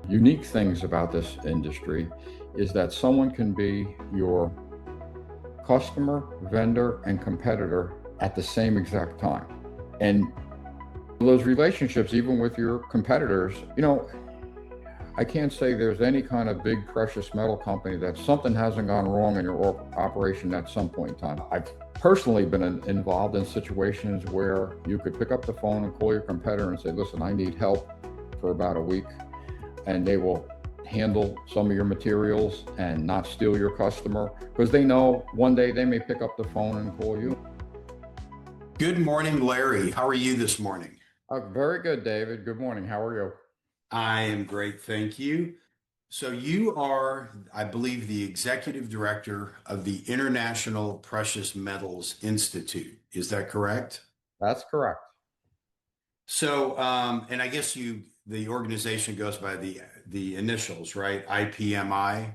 Unique things about this industry is that someone can be your customer, vendor, and competitor at the same exact time. And those relationships, even with your competitors, I can't say there's any kind of big precious metal company that something hasn't gone wrong in your operation at some point in time. I've personally been involved in situations where you could pick up the phone and call your competitor and say, listen, I need help for about a week, and they will handle some of your materials and not steal your customer because they know one day they may pick up the phone and call you. Good morning, Larry. How are you this morning? Very good, David. Good morning. How are you? I am great, thank you. So you are, I believe, the executive director of the International Precious Metals Institute. Is that correct? That's correct. So, and I guess the organization goes by the initials, right? IPMI.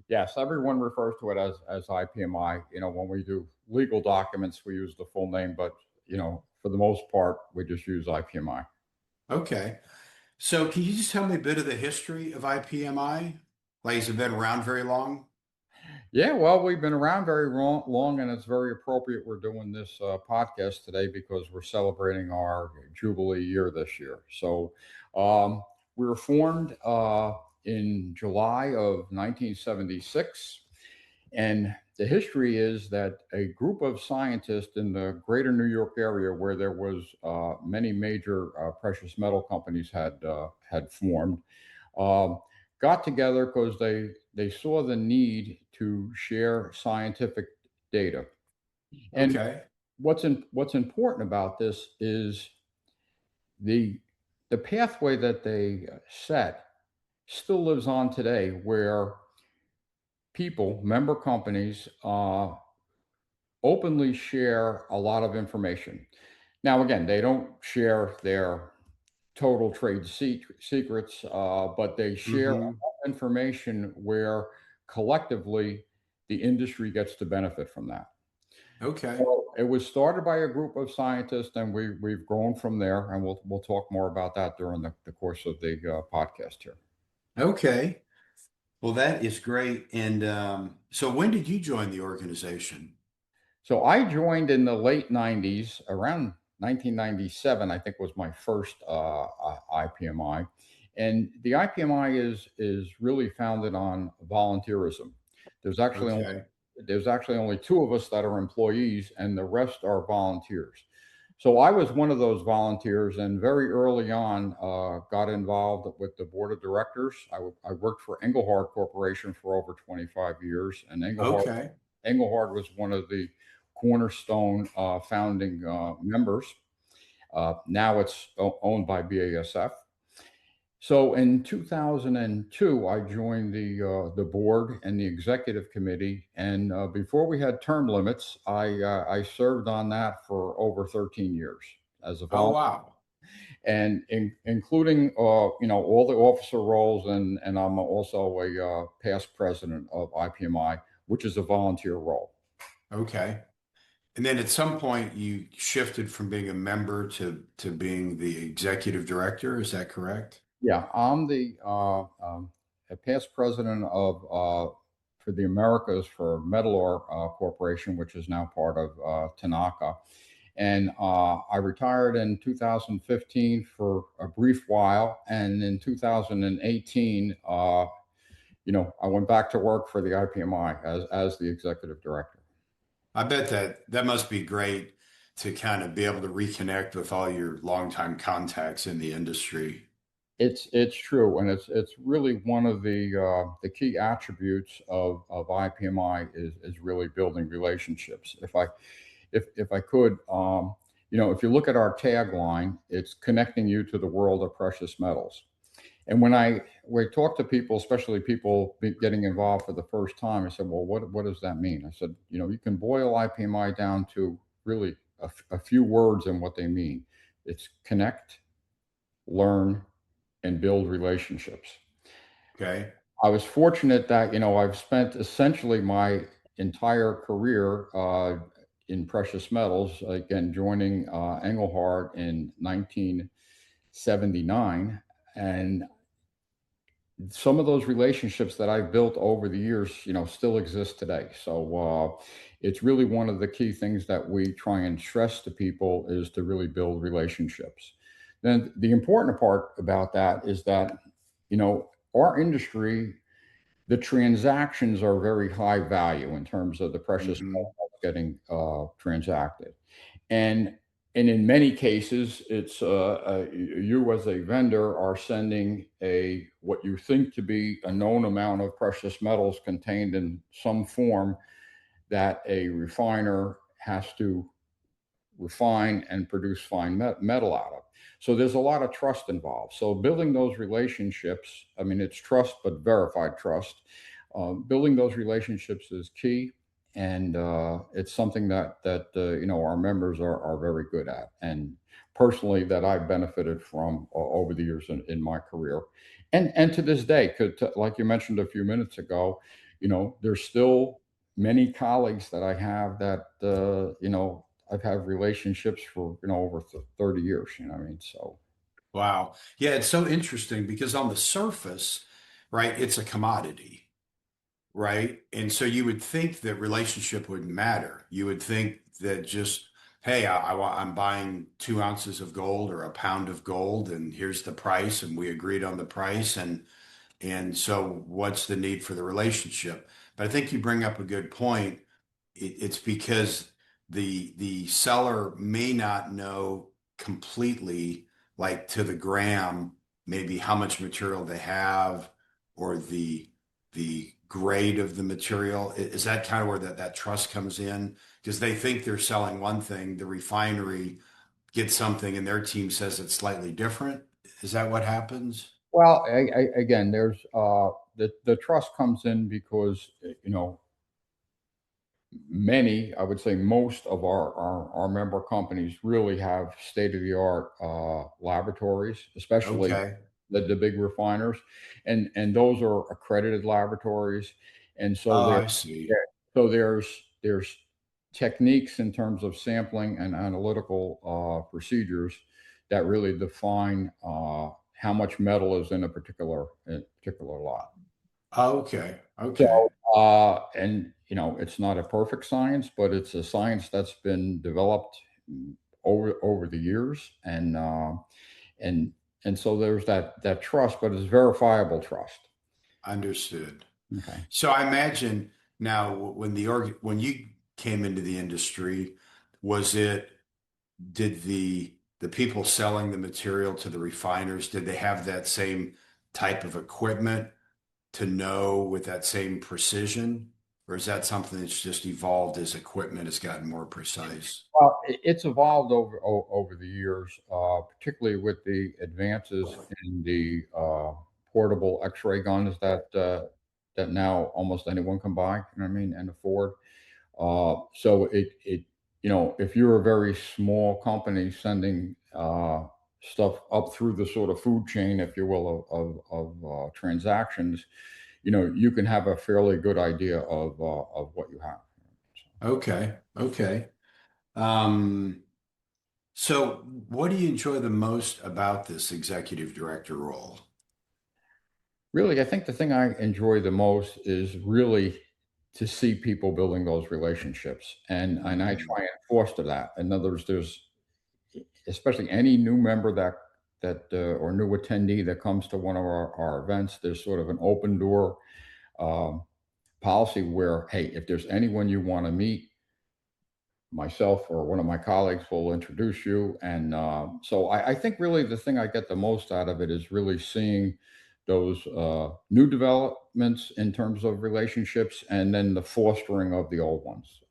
Yes, everyone refers to it as IPMI. When we do legal documents, we use the full name, but for the most part, we just use IPMI. Okay. So can you just tell me a bit of the history of IPMI? Like, has it been around very long? Yeah, well, we've been around very long, and it's very appropriate we're doing this podcast today because we're celebrating our Jubilee year this year. So we were formed in July of 1976. And the history is that a group of scientists in the greater New York area, where there was many major precious metal companies had formed, um, got together because they saw the need to share scientific data. And Okay. what's important about this is the the pathway that they set still lives on today, where people, member companies, openly share a lot of information. Now, again, they don't share their total trade secrets, but they share Hmm. information where collectively the industry gets to benefit from that. Okay. So it was started by a group of scientists, and we've grown from there, and we'll talk more about that during the course of the podcast here. Okay. Well, that is great. And so when did you join the organization? So I joined in the late '90s, around 1997. I think was my first IPMI, and the IPMI is really founded on volunteerism. There's actually only Okay. there's actually only two of us that are employees, and the rest are volunteers. So I was one of those volunteers, and very early on got involved with the board of directors. I worked for Engelhard Corporation for over 25 years, and Okay. Engelhard was one of the cornerstone founding members. Now it's owned by BASF. So in 2002, I joined the board and the executive committee, and before we had term limits, I served on that for over 13 years as a Oh, volunteer, wow. and including all the officer roles, and I'm also a past president of IPMI, which is a volunteer role. Okay. And then at some point you shifted from being a member to being the executive director. Is that correct? Yeah, I'm the a past president of for the Americas for Metalor Corporation, which is now part of Tanaka. And I retired in 2015 for a brief while, and in 2018, I went back to work for the IPMI as the executive director. I bet that must be great to kind of be able to reconnect with all your longtime contacts in the industry. It's true, and it's really one of the key attributes of IPMI is really building relationships. If I could, if you look at our tagline, it's connecting you to the world of precious metals. And when I talk to people, especially people getting involved for the first time, I said, well, what does that mean? I said, you can boil IPMI down to really a few words and what they mean. It's connect, learn, and build relationships. Okay. I was fortunate that I've spent essentially my entire career in precious metals. Again, joining Engelhard in 1979, and some of those relationships that I've built over the years, still exist today. So it's really one of the key things that we try and stress to people is to really build relationships. Then the important part about that is that, our industry, the transactions are very high value in terms of the precious Hmm. metal that's getting transacted. And and in many cases, it's you as a vendor are sending a what you think to be a known amount of precious metals contained in some form that a refiner has to refine and produce fine metal out of. So there's a lot of trust involved. So building those relationships, I mean, it's trust, but verified trust. Building those relationships is key, and it's something that our members are very good at, and personally that I've benefited from over the years in my career, and to this day, like you mentioned a few minutes ago, there's still many colleagues that I have that I've had relationships for over 30 years. You know what I mean? So Wow. Yeah, it's so interesting because on the surface, right, it's a commodity, right? And so you would think that relationship wouldn't matter. You would think that just, hey, I'm buying 2 ounces of gold or a pound of gold, and here's the price, and we agreed on the price, and so what's the need for the relationship? But I think you bring up a good point. It's because the seller may not know completely, like to the gram, maybe how much material they have or the grade of the material. Is that kind of where that trust comes in? Because they think they're selling one thing, the refinery gets something and their team says it's slightly different. Is that what happens? well, again, there's the trust comes in because many, I would say most of our member companies really have state of the art laboratories, especially Okay. the big refiners, and those are accredited laboratories, and so Oh, there, I see. there so there's techniques in terms of sampling and analytical procedures that really define how much metal is in a particular lot. Okay. Okay. So, and it's not a perfect science, but it's a science that's been developed over the years, and and so there's that trust, but it's verifiable trust. Understood. Okay. So I imagine now when you came into the industry, was it did the people selling the material to the refiners, did they have that same type of equipment to know with that same precision? Or is that something that's just evolved as equipment has gotten more precise? Well, it's evolved over the years, particularly with the advances in the portable X-ray guns that now almost anyone can buy. You know what I mean, and afford. So if you're a very small company sending stuff up through the sort of food chain, if you will, of transactions, you can have a fairly good idea of what you have. Okay. Okay. Um, so what do you enjoy the most about this executive director role? Really, I think the thing I enjoy the most is really to see people building those relationships, and I Mhm. try and foster that. In other words, there's especially any new member that or new attendee that comes to one of our events. There's sort of an open door um, policy where, hey, if there's anyone you want to meet, myself or one of my colleagues will introduce you. And so I think really the thing I get the most out of it is really seeing those new developments in terms of relationships and then the fostering of the old ones.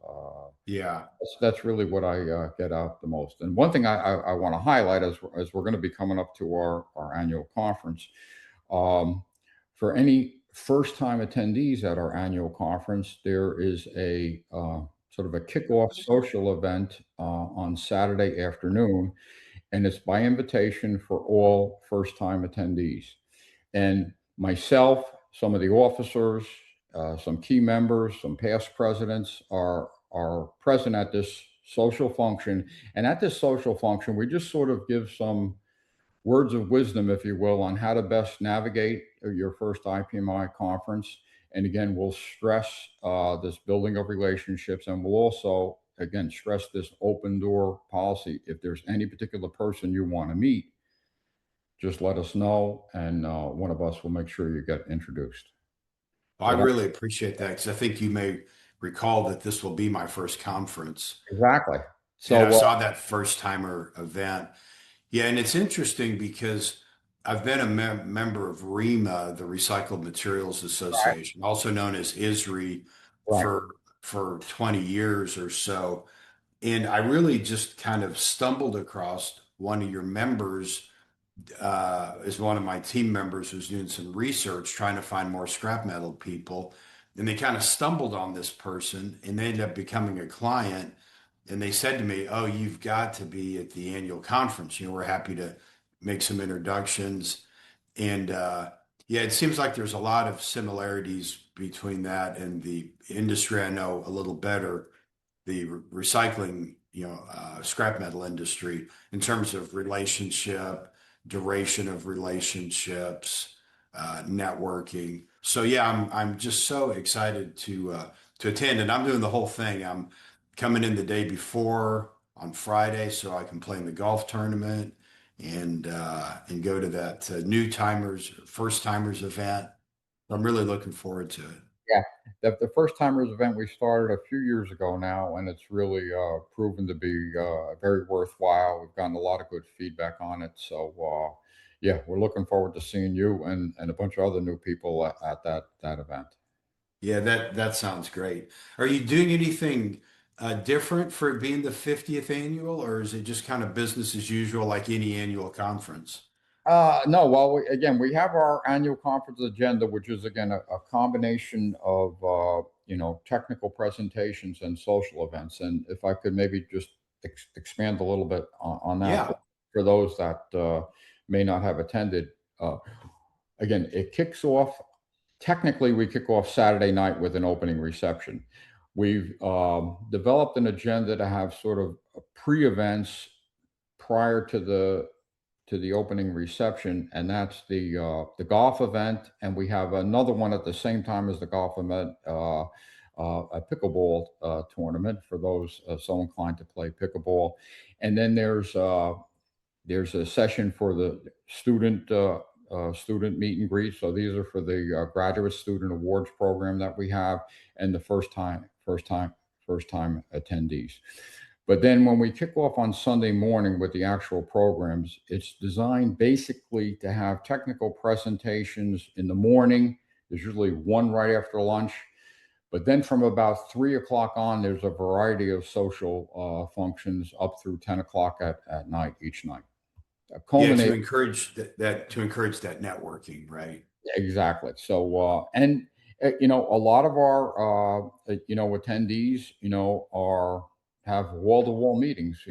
Yeah. That's really what I get out the most. And one thing I want to highlight as we're going to be coming up to our annual conference, um, for any first time attendees at our annual conference, there is a sort of a kickoff social event on Saturday afternoon, and it's by invitation for all first time attendees. And myself, some of the officers, some key members, some past presidents are present at this social function. And at this social function, we just sort of give some words of wisdom, if you will, on how to best navigate your first IPMI conference. And again, we'll stress this building of relationships, and we'll also, again, stress this open door policy. If there's any particular person you want to meet, just let us know, and one of us will make sure you get introduced. I So that, really appreciate that because I think you may recall that this will be my first conference. exactly. And I So saw that first timer event. Yeah, and it's interesting because I've been a member of REMA, the Recycled Materials right, Association, also known as ISRI, right, for 20 years or so. And I really just kind of stumbled across one of your members, is one of my team members who's doing some research trying to find more scrap metal people. And they kind of stumbled on this person and they ended up becoming a client. And they said to me, "Oh, you've got to be at the annual conference. We're happy to make some introductions." And yeah, it seems like there's a lot of similarities between that and the industry I know a little better, the recycling, scrap metal industry in terms of relationship, duration of relationships, networking. So yeah, I'm just so excited to attend, and I'm doing the whole thing. I'm coming in the day before on Friday so I can play in the golf tournament and go to that new timers, first timers event. I'm really looking forward to it. yeah. The first timers event we started a few years ago now, and it's really proven to be very worthwhile. We've gotten a lot of good feedback on it. So yeah, we're looking forward to seeing you and a bunch of other new people at that event. Yeah, that sounds great. Are you doing anything different for it being the 50th annual, or is it just kind of business as usual, like any annual conference? No, well, again, we have our annual conference agenda, which is again a combination of technical presentations and social events. And if I could maybe just expand a little bit on that Yeah. for those that may not have attended. Uh, Again, it kicks off. Technically, we kick off Saturday night with an opening reception. We've developed an agenda to have sort of pre-events prior to the opening reception, and that's the golf event, and we have another one at the same time as the golf event, a pickleball tournament for those so inclined to play pickleball, and then there's a session for the student meet and greet. So these are for the graduate student awards program that we have, and the first time attendees. But then when we kick off on Sunday morning with the actual programs, it's designed basically to have technical presentations in the morning. There's usually one right after lunch. But then from about 3 o'clock on, there's a variety of social functions up through 10 o'clock at night each night. Yeah, to Culminate encourage to encourage that networking, right? exactly. So and a lot of our attendees are have wall to wall meetings.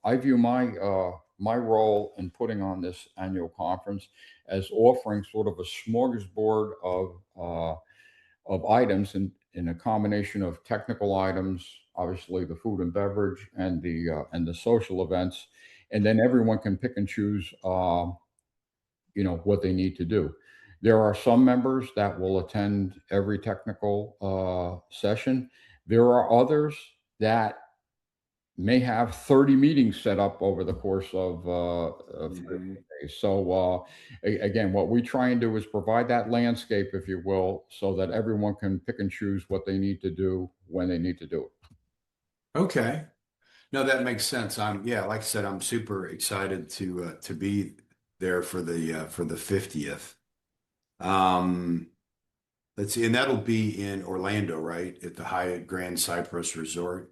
I view my role in putting on this annual conference as offering sort of a smorgasbord of items in a combination of technical items, obviously the food and beverage, and the social events, and then everyone can pick and choose, what they need to do. There are some members that will attend every technical session. There are others that may have 30 meetings set up over the course of 3 or 4 Mhm. days. So, again, what we try and do is provide that landscape, if you will, so that everyone can pick and choose what they need to do when they need to do it. Okay. No, that makes sense. Yeah, like I said, I'm super excited to be there for the 50th. Um, let's see, and that'll be in Orlando, right? At the Hyatt Grand Cypress Resort.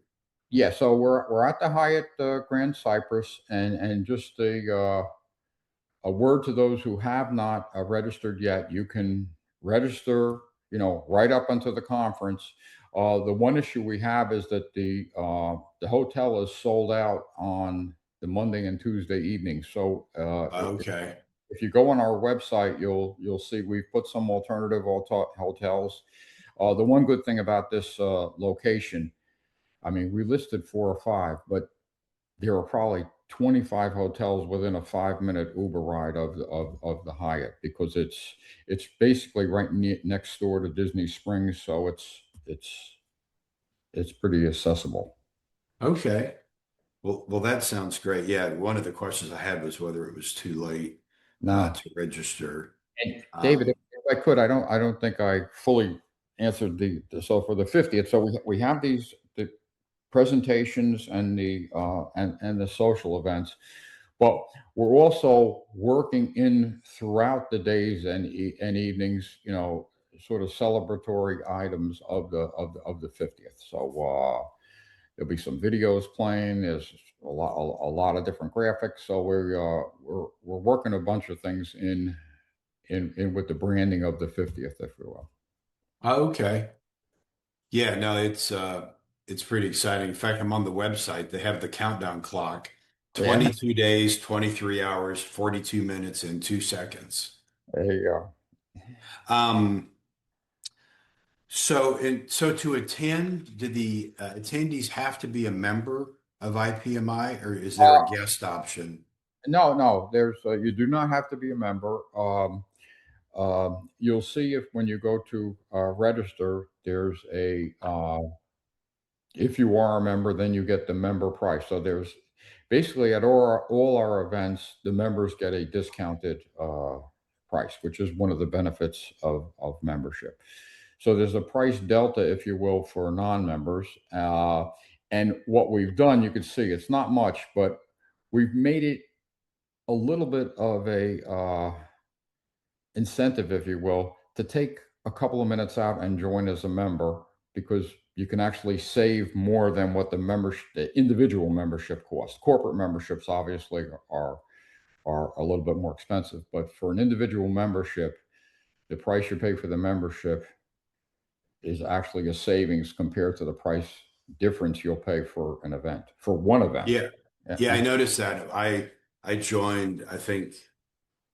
Yeah, so we're at the Hyatt Grand Cypress, and just a word to those who have not registered yet. You can register, right up until the conference. The one issue we have is that the hotel is sold out on the Monday and Tuesday evening. So Okay. if you go on our website, you'll see we've put some alternative hotels. The one good thing about this location, I mean, we listed 4 or 5, but there are probably 25 hotels within a 5-minute Uber ride of the Hyatt, because it's basically right next door to Disney Springs, so it's pretty accessible. Okay. Well, that sounds great. Yeah, one of the questions I had was whether it was too late Now, to register. and David, Um, if I could, I don't think I fully answered so for the 50th. So we have the presentations and the social events, but we're also working in throughout the days and evenings, sort of celebratory items of the 50th. So there'll be some videos playing. There's a lot of different graphics. So we're working a bunch of things in with the branding of the 50th, if you will. okay. Yeah, no, it's pretty exciting. In fact, I'm on the website. They have the countdown clock. Yeah, 22 days, 23 hours, 42 minutes, and 2 seconds. there you go. Um, so to attend, did the attendees have to be a member of IPMI, or is there a guest option? No, no, there's you do not have to be a member. You'll see if when you go to register, there's if you are a member, then you get the member price. So there's basically at all our events, the members get a discounted price, which is one of the benefits of membership. So there's a price delta, if you will, for non-members. And what we've done, you can see it's not much, but we've made it a little bit of a incentive, if you will, to take a couple of minutes out and join as a member, because you can actually save more than what the individual membership costs. Corporate memberships obviously are a little bit more expensive, but for an individual membership, the price you pay for the membership is actually a savings compared to the price difference you'll pay for an event, for one event. Yeah, yeah, I And noticed that. I joined, I think,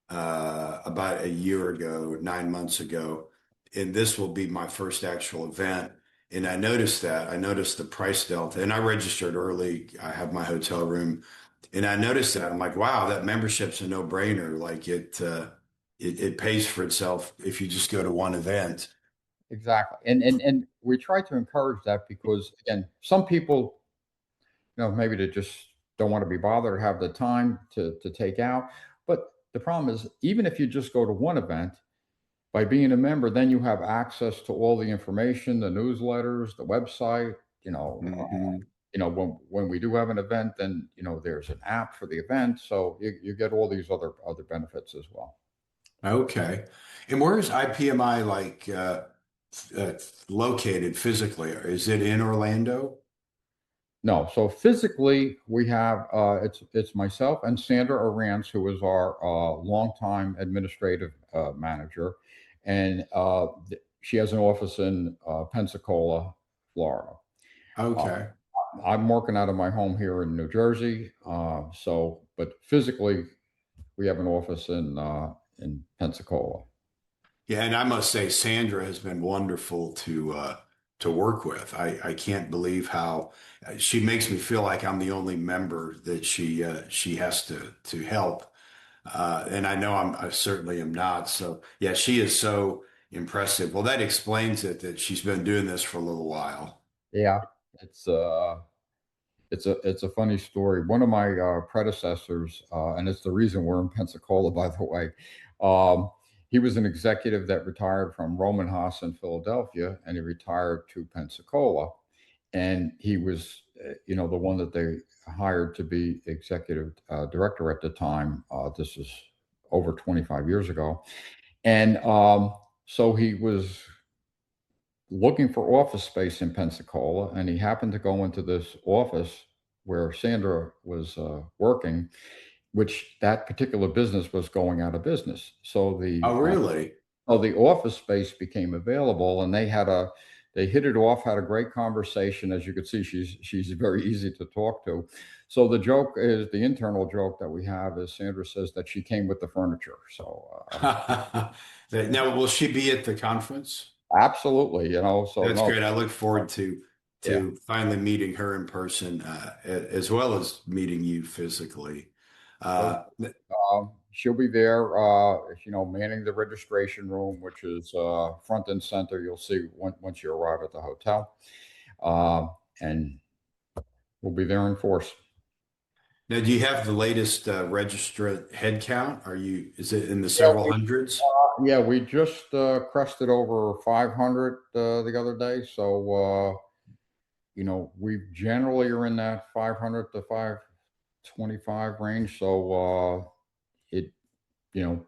about a year ago, 9 months ago, and this will be my first actual event. And I noticed that. I noticed the price delta, and I registered early. I have my hotel room, and I noticed that. I'm like, wow, that membership's a no-brainer. Like it pays for itself if you just go to one event. exactly. And we try to encourage that because again, some people, maybe they just don't want to be bothered or have the time to take out. But the problem is, even if you just go to one event, by being a member, then you have access to all the information, the newsletters, the website. You know, Hmm. when we do have an event, then there's an app for the event, so you get all these other benefits as well. Okay. And where is IPMI uh, located physically? Is it in Orlando? No, so physically we have it's myself and Sandra Arantz, who is our longtime administrative manager, and she has an office in Pensacola, Florida. Uh, Okay. I'm working out of my home here in New Jersey, but physically we have an office in Pensacola. Yeah, and I must say, Sandra has been wonderful to work with. I can't believe how she makes me feel like I'm the only member that she has to help. And I know I certainly am not. So yeah, she is so impressive. Well, that explains it that she's been doing this for a little while. Yeah, it's it's a funny story. One of my predecessors, and it's the reason we're in Pensacola, by the way. Um, he was an executive that retired from Roman Haas in Philadelphia, and he retired to Pensacola. And he was, the one that they hired to be executive director at the time. This is over 25 years ago, and so he was looking for office space in Pensacola, and he happened to go into this office where Sandra was working, which that particular business was going out of business. Oh, really? So the office space became available, and they hit it off, had a great conversation. As you could see, she's very easy to talk to. So the internal joke that we have is Sandra says that she came with the furniture. So Now, will she be at the conference? absolutely, so That's no, great. I look forward to. Yeah. to finally meeting her in person, as well as meeting you physically. So, Uh, she'll be there, manning the registration room, which is front and center. You'll see once you arrive at the hotel, and we'll be there in force. Now, do you have the latest registrant head count? Is it in the Yeah, several hundreds? we just crested over 500 the other day. So, we generally are in that 500 to 525 range. So, it, you know,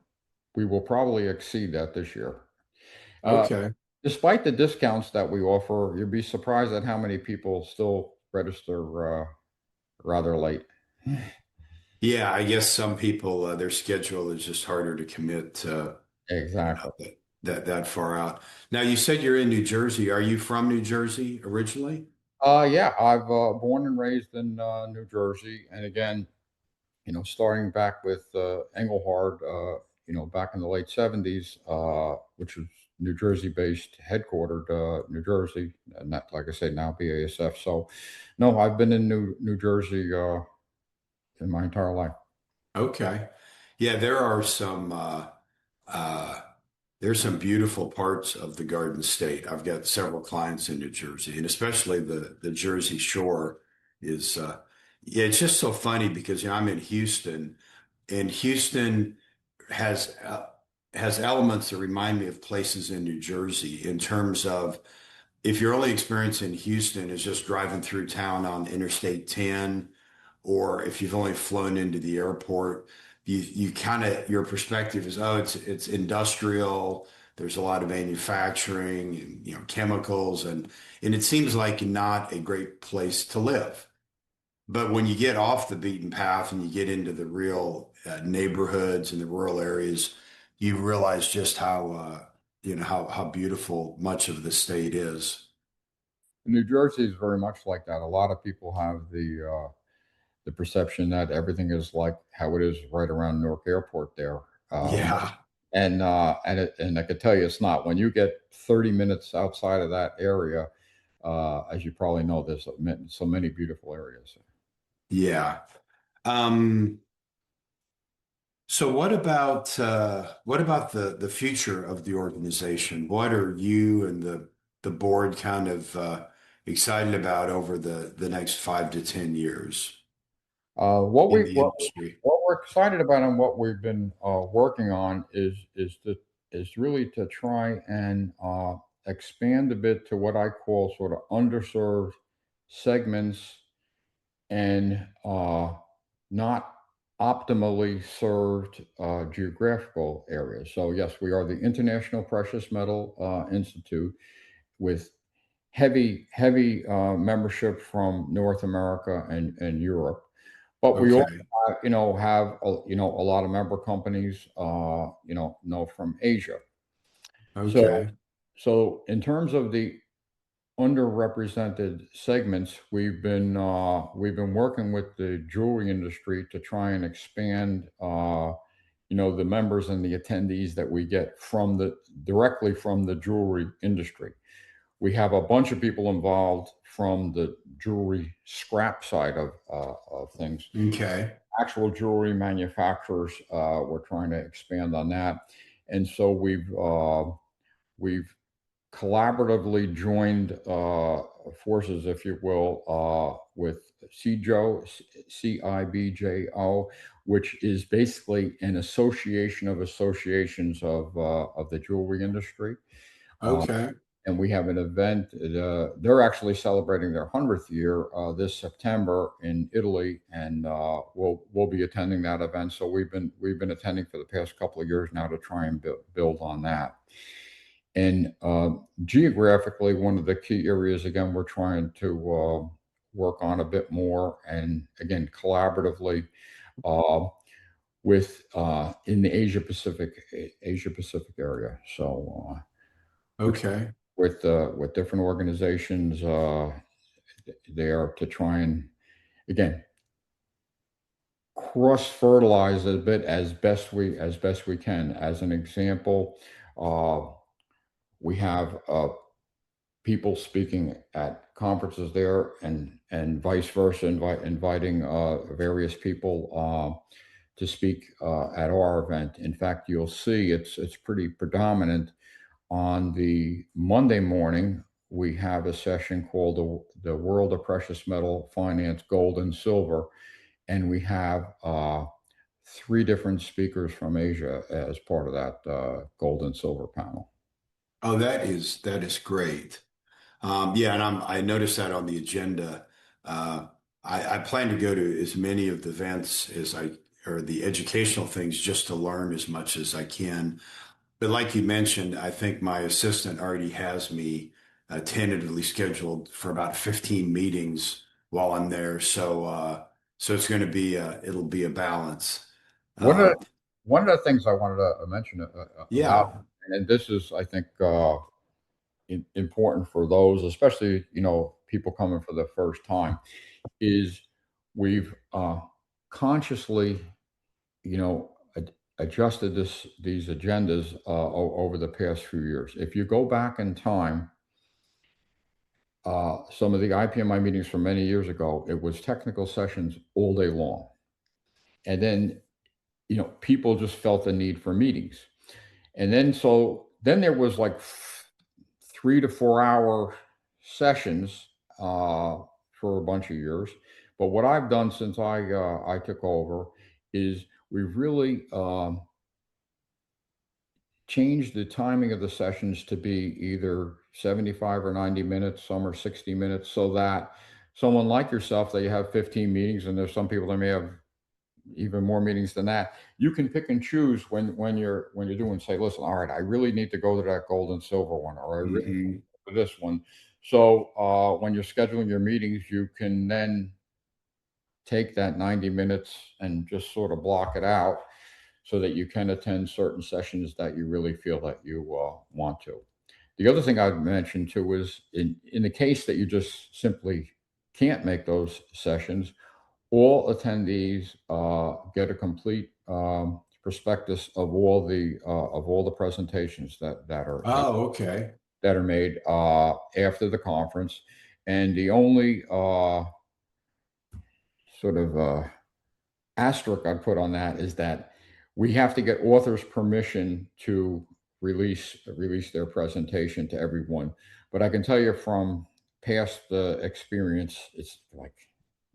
we will probably exceed that this year. Uh, Okay. Despite the discounts that we offer, you'd be surprised at how many people still register rather late. Yeah, I guess some people, their schedule is just harder to commit to, Exactly. that far out. Now, you said you're in New Jersey. Are you from New Jersey originally? Yeah, I've born and raised in New Jersey, and again, starting back with Engelhard, back in the late '70s, which was New Jersey-based, headquartered New Jersey, and that, like I say, now BASF. So, no, I've been in New Jersey in my entire life. Okay. Yeah, uh, there's some beautiful parts of the Garden State. I've got several clients in New Jersey, and especially the Jersey Shore is, yeah, it's just so funny because I'm in Houston, and Houston has uh, has elements that remind me of places in New Jersey in terms of if your only experience in Houston is just driving through town on Interstate 10, or if you've only flown into the airport, you kind of your perspective is, oh, it's industrial. There's a lot of manufacturing and chemicals, and it seems like not a great place to live. But when you get off the beaten path and you get into the real neighborhoods and the rural areas, you realize just how beautiful much of the state is. New Jersey is very much like that. A lot of people have the perception that everything is like how it is right around Newark Airport there. Yeah, And I could tell you it's not. When you get 30 minutes outside of that area, as you probably know, there's so many beautiful areas. yeah. Um, so what about the future of the organization? What are you and the board kind of excited about over the next 5 to 10 years Uh, what in we the what, industry? what we're excited about and what we've been working on is really to try and expand a bit to what I call sort of underserved segments and not optimally served geographical areas. So yes, we are the International Precious Metal Institute with heavy membership from North America and Europe, but we also Okay, have a lot of member companies from Asia. So okay, in terms of the underrepresented segments, we've been working with the jewelry industry to try and expand the members and the attendees that we get directly from the jewelry industry. We have a bunch of people involved from the jewelry scrap side of things. okay, Actual jewelry manufacturers, we're trying to expand on that, and so we've collaboratively joined forces, if you will, with CIBJO, which is basically an association of associations of the jewelry industry. Uh, okay, and we have an event. They're actually celebrating their 100th year this September in Italy, and we'll be attending that event. So we've been attending for the past couple of years now to try and build on that. And geographically, one of the key areas, again, we're trying to work on a bit more, and again, collaboratively uh, with in the Asia Pacific area. So we're okay, with different organizations there to try and again cross fertilize a bit as best we can. As an example, uh, we have people speaking at conferences there, and vice versa, inviting various people to speak at our event. In fact, you'll see it's pretty predominant on the Monday morning. We have a session called the World of Precious Metal Finance, Gold and Silver, and we have three different speakers from Asia as part of that gold and silver panel. Oh, that is great. Yeah, and I noticed that on the agenda. Uh, I plan to go to as many of the events as or the educational things, just to learn as much as I can. But like you mentioned, I think my assistant already has me tentatively scheduled for about 15 meetings while I'm there. So it's going to be it'll be a balance. One of Um, the, one of the things I wanted to mention yeah. about, and this is, I think, important for those, especially people coming for the first time, is we've consciously, adjusted these agendas over the past few years. If you go back in time, some of the IPMI meetings from many years ago, it was technical sessions all day long, and then people just felt the need for meetings, and then there was like 3 to 4 hour sessions for a bunch of years. But what I've done since I took over is we've really changed the timing of the sessions to be either 75 or 90 minutes, some are 60 minutes, so that someone like yourself, that you have 15 meetings, and there's some people that may have even more meetings than that. You can pick and choose when you're doing, say, listen, all right, I really need to go to that gold and silver one, or I really Hmm. for this one. So when you're scheduling your meetings, you can then take that 90 minutes and just sort of block it out so that you can attend certain sessions that you really feel that you want to. The other thing I'd mention too is in the case that you just simply can't make those sessions, all attendees get a complete prospectus of all the presentations Oh, okay. that are made after the conference, and the only sort of asterisk I'd put on that is that we have to get authors' permission to release their presentation to everyone. But I can tell you from past experience, it's like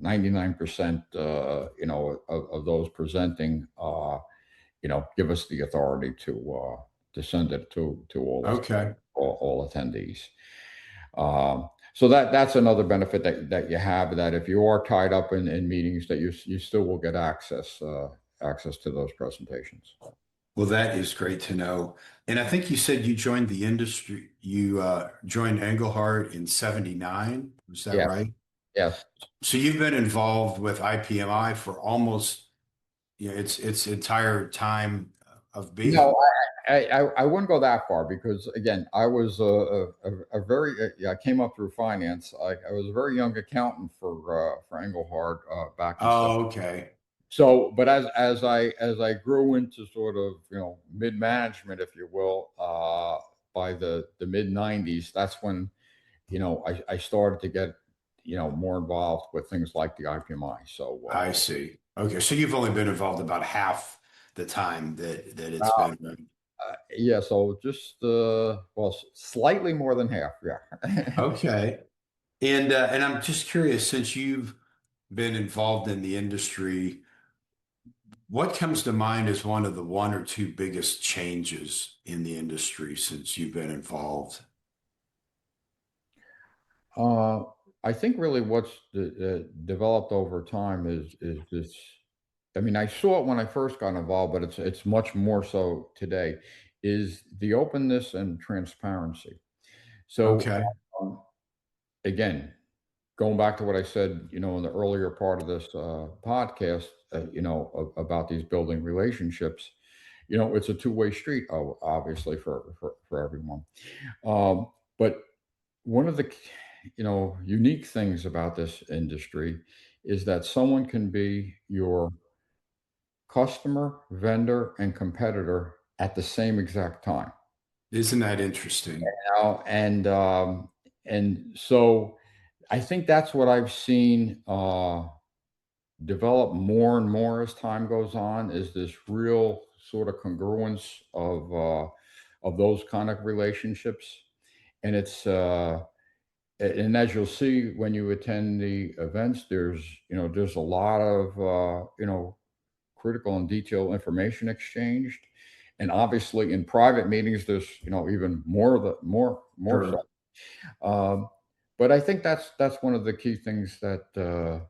99%, of those presenting, give us the authority to send it to Okay. all attendees. So that's another benefit that you have, that if you are tied up in meetings, that you still will get access to those presentations. Well, that is great to know. And I think you said you joined the industry. You joined Engelhard in '79. Was that Yes, right? yes. So you've been involved with IPMI for almost, its entire time of No, being. I wouldn't go that far, because again, I was a very yeah, I came up through finance. I was a very young accountant for Engelhard back in. Oh, okay. So, but as I grew into sort of mid management, if you will, by the mid '90s, that's when I started to get more involved with things like the IPMI. I So see. Okay. So you've only been involved about half the time that uh, it's been. yeah, so just well, slightly more than half. Yeah. Okay. And I'm just curious, since you've been involved in the industry, what comes to mind as one or two biggest changes in the industry since you've been involved? Uh, I think really what's developed over time is this. I mean, I saw it when I first got involved, but it's much more so today. Is the openness and transparency. So Okay. um, again, going back to what I said, in the earlier part of this podcast, about these building relationships. It's a two-way street, obviously, for everyone. But one of the unique things about this industry is that someone can be your customer, vendor, and competitor at the same exact time. Isn't that interesting? And and so I think that's what I've seen develop more and more as time goes on, is this real sort of congruence of those kind of relationships. And it's and as you'll see when you attend the events, there's a lot of critical and detailed information exchanged, and obviously in private meetings there's even more so. Sure. um, but I think that's one of the key things that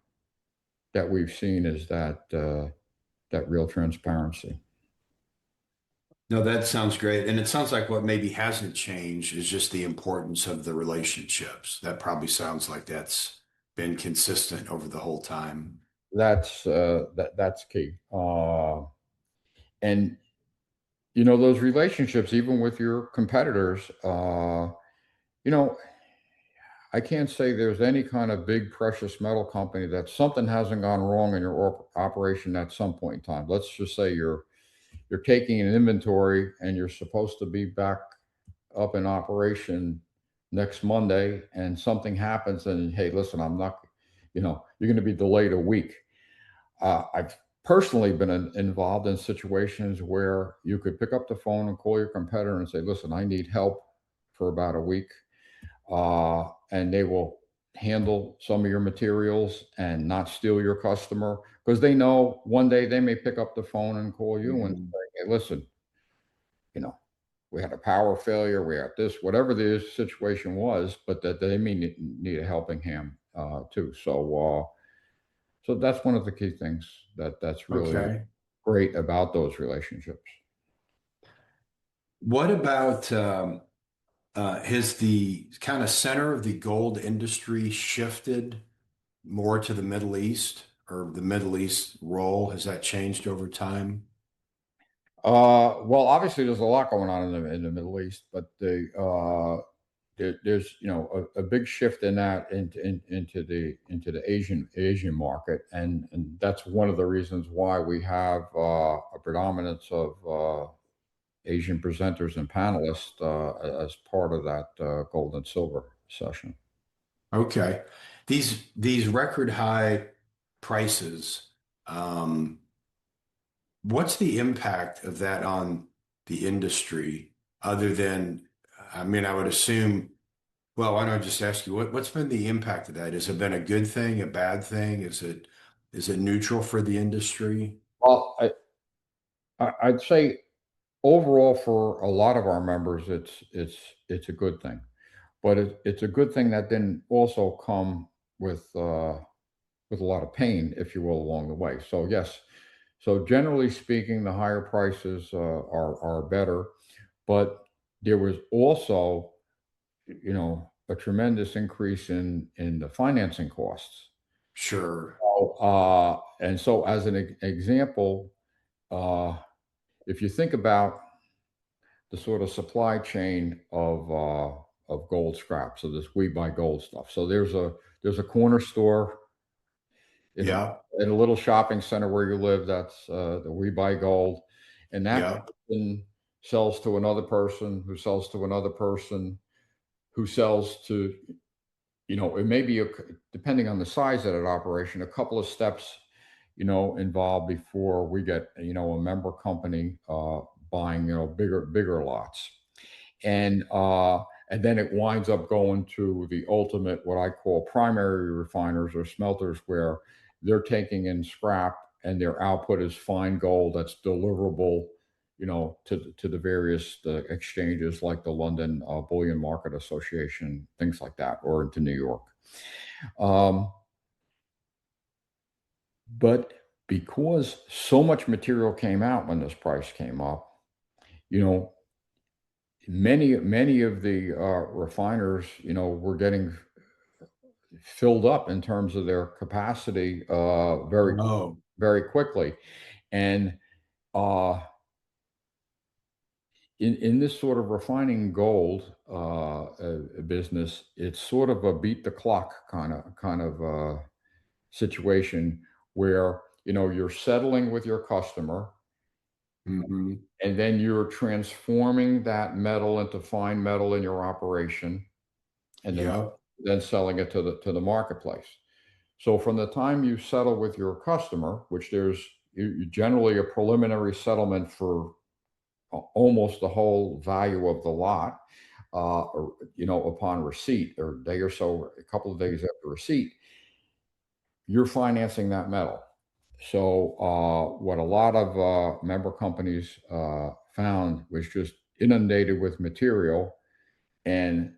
we've seen, is that real transparency. No, that sounds great. And it sounds like what maybe hasn't changed is just the importance of the relationships. That probably sounds like that's been consistent over the whole time. That's key. And those relationships, even with your competitors, you know, I can't say there's any kind of big precious metal company that something hasn't gone wrong in your operation at some point in time. Let's just say you're taking an inventory and you're supposed to be back up in operation next Monday, and something happens, and hey, listen, I'm not, you're going to be delayed a week. I've personally been involved in situations where you could pick up the phone and call your competitor and say, listen, I need help for about a week. And they will handle some of your materials and not steal your customer, because they know one day they may pick up the phone and call you and Mhm. say, hey, listen, you know, we had a power failure, we had this, whatever the situation was, but that they may need a helping hand too. So that's one of the key things that's really Okay. great about those relationships. What about has the kind of center of the gold industry shifted more to the Middle East, or the Middle East role? Has that changed over time? Well, obviously, there's a lot going on in the Middle East, but there's a big shift in that into the Asian market, and that's one of the reasons why we have a predominance of Asian presenters and panelists as part of that gold and silver session. Okay. These record high prices, um, what's the impact of that on the industry other than, I mean, I would assume, well, why don't I just ask you what's been the impact of that? Has it been a good thing, a bad thing? Is it neutral for the industry? Well, I'd say overall for a lot of our members, it's a good thing, but it's a good thing that didn't also come with a lot of pain, if you will, along the way. So yes, so generally speaking, the higher prices are better, but there was also a tremendous increase in the financing costs. Sure. And so as an example, uh, if you think about the sort of supply chain of gold scrap, so this we buy gold stuff. So there's a corner store in a Yeah. in a little shopping center where you live, that's the We Buy Gold, and that Yeah. person sells to another person who sells to another person who sells to, it may be depending on the size of that operation, a couple of steps, involved before we get, a member company buying, bigger lots. And then it winds up going to the ultimate, what I call primary refiners or smelters, where they're taking in scrap and their output is fine gold that's deliverable, to the various exchanges like the London Bullion Market Association, things like that, or into New York. Um, but because so much material came out when this price came up, you know, many of the refiners, were getting filled up in terms of their capacity Oh, very quickly. And uh, in this sort of refining gold business, it's sort of a beat the clock kind of situation where you're settling with your customer, hmm. and then you're transforming that metal into fine metal in your operation. and Yeah. then selling it to the marketplace. So from the time you settle with your customer, which there's generally a preliminary settlement for almost the whole value of the lot, or, upon receipt, or a day or so, a couple of days after receipt, you're financing that metal. So what a lot of member companies found was just inundated with material, and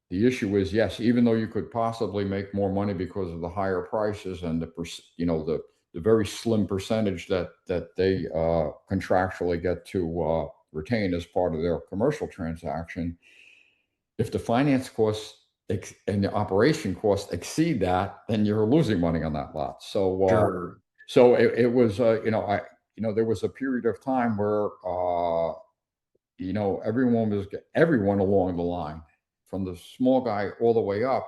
the issue is, yes, even though you could possibly make more money because of the higher prices and the very slim percentage that they contractually get to retain as part of their commercial transaction, if the finance costs and the operation costs exceed that, then you're losing money on that lot. Sure. So it was, there was a period of time where, everyone along the line, from the small guy all the way up,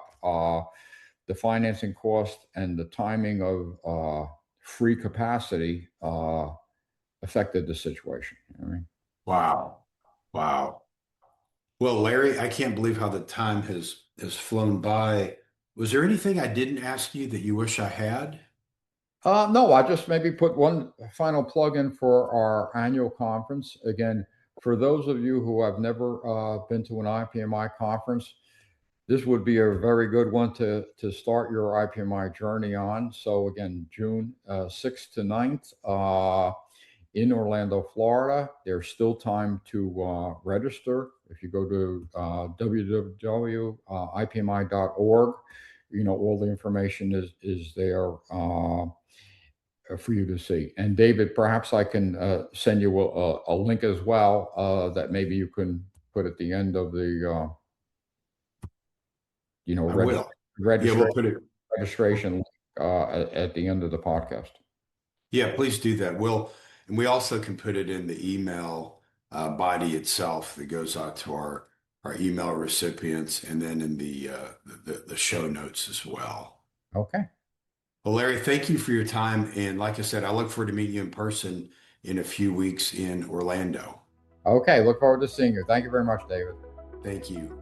the financing cost and the timing of free capacity affected the situation. I mean, Wow. Wow. Well, Larry, I can't believe how the time has flown by. Was there anything I didn't ask you that you wish I had? no, I just maybe put one final plug in for our annual conference. Again, for those of you who have never been to an IPMI conference, this would be a very good one to start your IPMI journey on. So again, June 6th to 9th in Orlando, Florida. There's still time to register. If you go to www.ipmi.org, all the information is there for you to see. And David, perhaps I can send you a link as well that maybe you can put at the end of the I will. Yeah, registration we'll put it. registration at the end of the podcast. Yeah, please do that. And we also can put it in the email body itself that goes out to our email recipients, and then in the show notes as well. Okay. Well, Larry, thank you for your time. And like I said, I look forward to meeting you in person in a few weeks in Orlando. Okay. Look forward to seeing you. Thank you very much, David. Thank you.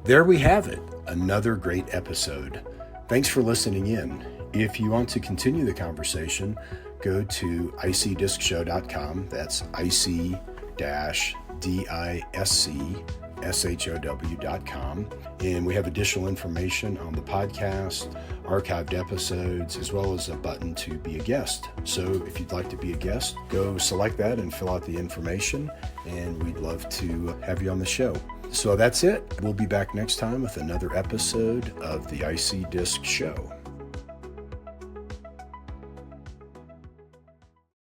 There we have it. Another great episode. Thanks for listening in. If you want to continue the conversation, go to icdiscshow.com. That's ic-discshow.com. And we have additional information on the podcast, archived episodes, as well as a button to be a guest. So if you'd like to be a guest, go select that and fill out the information, and we'd love to have you on the show. So that's it. We'll be back next time with another episode of the IC Disc Show.